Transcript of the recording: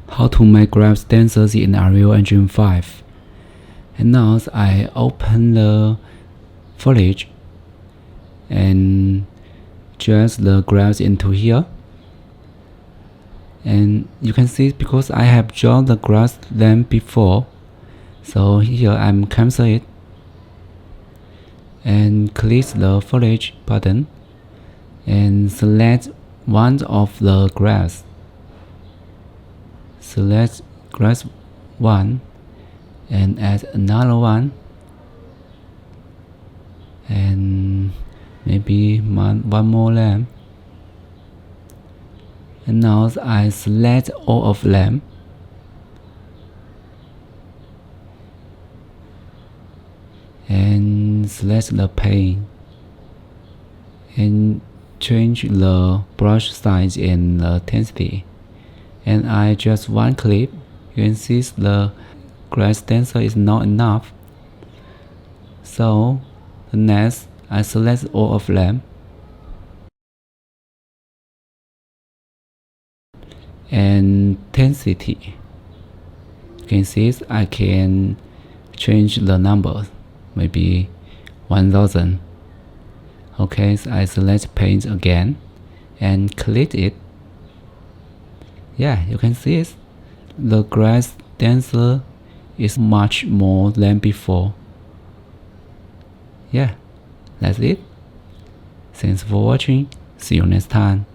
how to make grass dancers in Unreal Engine 5. And now I open the foliage and drag the grass into here. And you can see because I have drawn the grass then before, so here I'm cancel it and click the foliage button and select one of the grass. Select grass 1 and add another one and maybe one more lamp. And now I select all of them and select the pane and change the brush size and the intensity. And I just one clip. You can see the grass dancer is not enough. So the next I select all of them and intensity. You can see I can change the number, maybe 1000. Okay, so I select paint again and click it. Yeah, you can see it. The grass dancer is much more than before. Yeah, that's it. Thanks for watching. See you next time.